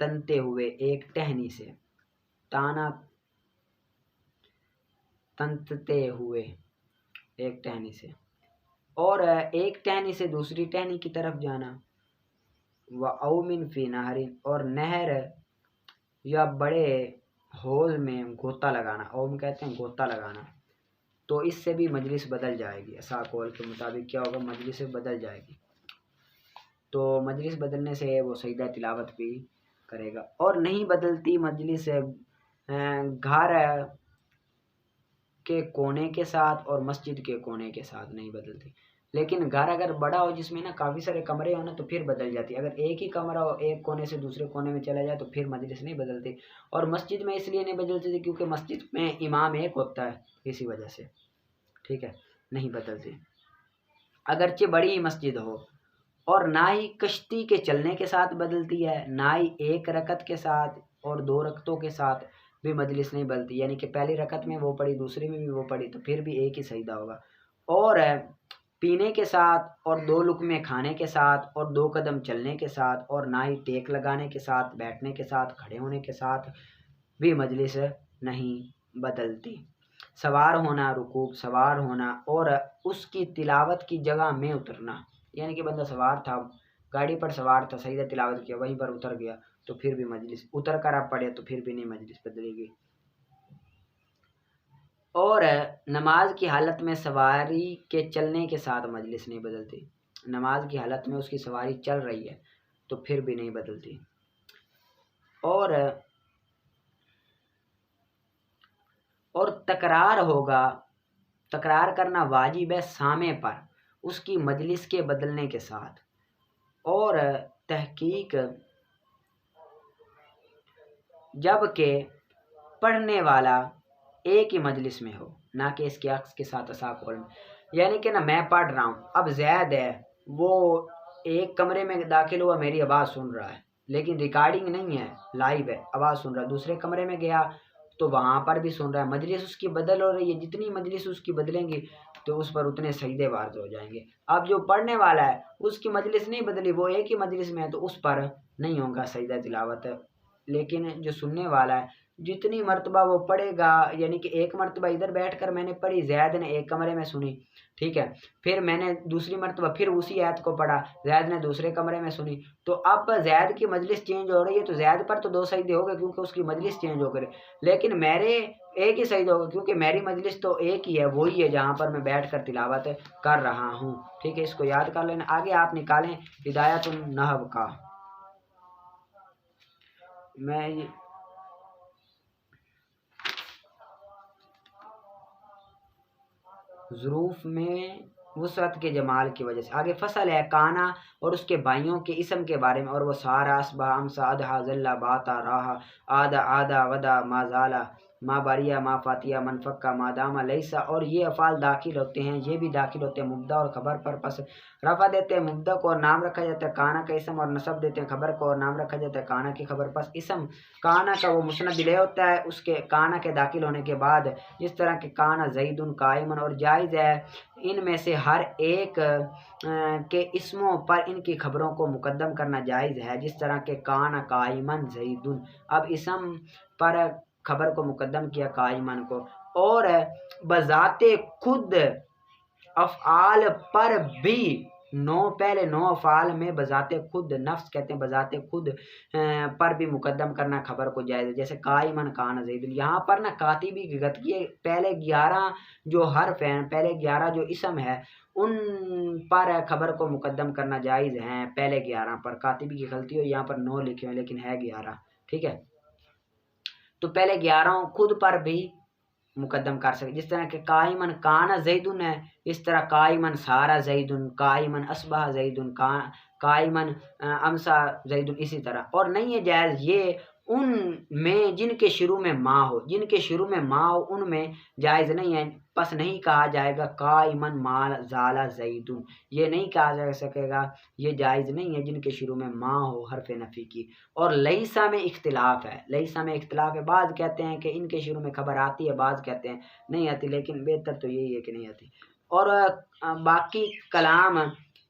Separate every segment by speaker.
Speaker 1: تنتے ہوئے ایک ٹہنی سے، تانا تنتے ہوئے ایک ٹہنی سے، اور ایک ٹہنی سے دوسری ٹہنی کی طرف جانا، وَأَوْمٍ فِي نَهْرٍ، اور نہر یا بڑے حوض میں غوطہ لگانا، اوم کہتے ہیں غوطہ لگانا، تو اس سے بھی مجلس بدل جائے گی۔ ایسا قول کے مطابق کیا ہوگا، مجلس بدل جائے گی۔ تو مجلس بدلنے سے وہ سجدہ تلاوت بھی کرے گا، اور نہیں بدلتی مجلس گھر کے کونے کے ساتھ اور مسجد کے کونے کے ساتھ نہیں بدلتی، لیکن گھر اگر بڑا ہو جس میں نا کافی سارے کمرے ہو نا تو پھر بدل جاتی ہے۔ اگر ایک ہی کمرہ ہو، ایک کونے سے دوسرے کونے میں چلا جائے تو پھر مجلس نہیں بدلتی، اور مسجد میں اس لیے نہیں بدلتی تھی کیونکہ مسجد میں امام ایک ہوتا ہے، اسی وجہ سے ٹھیک ہے نہیں بدلتی، اگرچہ بڑی ہی مسجد ہو۔ اور نہ ہی کشتی کے چلنے کے ساتھ بدلتی ہے، نہ ہی ایک رکعت کے ساتھ اور دو رکعتوں کے ساتھ بھی مجلس نہیں بدلتی، یعنی کہ پہلی رکعت میں وہ پڑھی، دوسری میں بھی وہ پڑھی، تو پھر بھی ایک ہی سجدہ ہوگا۔ اور پینے کے ساتھ اور دو لقمے کھانے کے ساتھ اور دو قدم چلنے کے ساتھ، اور نہ ہی ٹیک لگانے کے ساتھ، بیٹھنے کے ساتھ، کھڑے ہونے کے ساتھ بھی مجلس نہیں بدلتی۔ سوار ہونا، رکوع سوار ہونا، اور اس کی تلاوت کی جگہ میں اترنا، یعنی کہ بندہ سوار تھا، گاڑی پر سوار تھا، سجدہ تلاوت کیا، وہیں پر اتر گیا تو پھر بھی مجلس اتر کر آپ پڑھے تو پھر بھی نہیں مجلس بدلے گی۔ اور نماز کی حالت میں سواری کے چلنے کے ساتھ مجلس نہیں بدلتی، نماز کی حالت میں اس کی سواری چل رہی ہے تو پھر بھی نہیں بدلتی۔ اور تکرار ہوگا، تکرار کرنا واجب ہے سامع پر اس کی مجلس کے بدلنے کے ساتھ، اور تحقیق جب کہ پڑھنے والا ایک ہی مجلس میں ہو، نہ کہ اس کے عکس کے ساتھ قول میں، یعنی کہ نا میں پڑھ رہا ہوں، اب زید ہے وہ ایک کمرے میں داخل ہوا، میری آواز سن رہا ہے لیکن ریکارڈنگ نہیں ہے، لائیو ہے، آواز سن رہا ہے، دوسرے کمرے میں گیا تو وہاں پر بھی سن رہا ہے، مجلس اس کی بدل ہو رہی ہے، جتنی مجلس اس کی بدلیں گی تو اس پر اتنے سجدے وارد ہو جائیں گے۔ اب جو پڑھنے والا ہے اس کی مجلس نہیں بدلی، وہ ایک ہی مجلس میں ہے تو اس پر نہیں ہوگا سجدہ تلاوت، لیکن جو سننے والا ہے جتنی مرتبہ وہ پڑھے گا، یعنی کہ ایک مرتبہ ادھر بیٹھ کر میں نے پڑھی، زید نے ایک کمرے میں سنی، ٹھیک ہے، پھر میں نے دوسری مرتبہ پھر اسی آیت کو پڑھا، زید نے دوسرے کمرے میں سنی، تو اب زید کی مجلس چینج ہو رہی ہے تو زید پر تو دو سجدے ہو گئے کیونکہ اس کی مجلس چینج ہو گئی، لیکن میرے ایک ہی سجدہ ہوگا کیونکہ میری مجلس تو ایک ہی ہے، وہی ہے جہاں پر میں بیٹھ کر تلاوت کر رہا ہوں، ٹھیک ہے، اس کو یاد کر لینا۔ آگے آپ نکالیں ہدایت النحو کا، میں ظروف میں وسعت کے جمال کی وجہ سے۔ آگے فصل ہے کانا اور اس کے بھائیوں کے اسم کے بارے میں، اور وہ سارا اصبح امسا ادھا ذلہ باتا راہا آدھا آدھا ودا ما زالا ما باریا ما فاتیا منفقہ ما داما لیسا، اور یہ افعال داخل ہوتے ہیں، یہ بھی داخل ہوتے ہیں مبدا اور خبر پر، پس رفع دیتے ہیں مبدا کو اور نام رکھا جاتا ہے کانا کا اسم، اور نصب دیتے ہیں خبر کو اور نام رکھا جاتا ہے کانا کی خبر، پس اسم کانا کا وہ مسند الیہ ہوتا ہے اس کے کانا کے داخل ہونے کے بعد، جس طرح کہ کانا زید قائمن، اور جائز ہے ان میں سے ہر ایک کے اسموں پر ان کی خبروں کو مقدم کرنا جائز ہے، جس طرح کہ کانا قائمن زید، اب اسم پر خبر کو مقدم کیا قائمن کو، اور بذات خود افعال پر بھی پہلے نو افعال میں بذات خود، نفس کہتے ہیں بذات خود پر بھی مقدم کرنا خبر کو جائز ہے، جیسے قائمن کان زید، یہاں پر نا کاتبی کی غلطی ہے، پہلے 11 جو حرف ہیں، پہلے 11 جو اسم ہے ان پر خبر کو مقدم کرنا جائز ہیں، پہلے 11 پر کاتبی کی غلطی ہو، یہاں پر 9 لکھے ہوئے لیکن ہے 11، ٹھیک ہے، تو پہلے 11 خود پر بھی مقدم کر سکے، جس طرح کہ قائمن کانا زیدن ہے، اس طرح قائمن سارا زیدن، قائمن اصبح زیدن، قائمن امسا زیدن، اسی طرح، اور نہیں ہے جائز یہ ان میں جن کے شروع میں ما ہو، جن کے شروع میں ما ہو ان میں جائز نہیں ہے، پس نہیں کہا جائے گا قائمن ما زال زیدن، یہ نہیں کہا جا سکے گا، یہ جائز نہیں ہے جن کے شروع میں ما ہو حرف نفی کی۔ اور لیسا میں اختلاف ہے، لیسا میں اختلاف ہے، بعض کہتے ہیں کہ ان کے شروع میں خبر آتی ہے، بعض کہتے ہیں نہیں آتی، لیکن بہتر تو یہی ہے کہ نہیں آتی۔ اور باقی کلام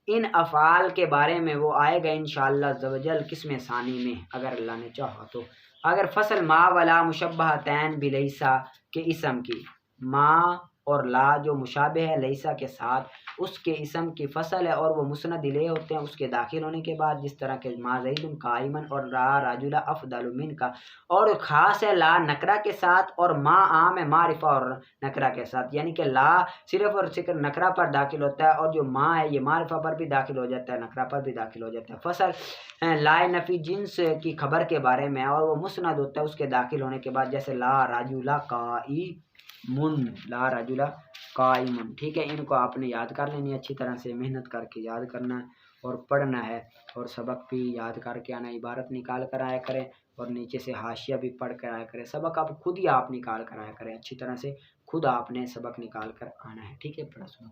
Speaker 1: ان افعال کے بارے میں وہ آئے گا انشاءاللہ عزوجل قسم ثانی میں اگر اللہ نے چاہا تو۔ اگر فصل ما ولا مشبہتین بلیسا کے اسم کی، ما اور لا جو مشابہ ہے لیسا کے ساتھ، اس کے اسم کی فصل ہے اور وہ مسند الیہ ہوتے ہیں اس کے داخل ہونے کے بعد، جس طرح کہ ما زید قائما اور را رجل افضل من کا، اور خاص ہے لا نکرہ کے ساتھ اور ما عام ہے معرفہ اور نکرہ کے ساتھ، یعنی کہ لا صرف اور صرف نکرہ پر داخل ہوتا ہے اور جو ما ہے یہ معرفہ پر بھی داخل ہو جاتا ہے، نکرہ پر بھی داخل ہو جاتا ہے۔ فصل لا نفی جنس کی خبر کے بارے میں اور وہ مسند ہوتا ہے اس کے داخل ہونے کے بعد، جیسے لا رجل قائم، لا رجل قائم، ٹھیک ہے۔ ان کو آپ نے یاد کر لینی اچھی طرح سے، محنت کر کے یاد کرنا ہے اور پڑھنا ہے، اور سبق بھی یاد کر کے آنا، عبارت نکال کر آیا کریں اور نیچے سے حاشیہ بھی پڑھ کر آیا کریں۔ سبق آپ خود ہی آپ نکال کر آیا کریں، اچھی طرح سے خود آپ نے سبق نکال کر آنا ہے، ٹھیک ہے۔ پڑھا سنو۔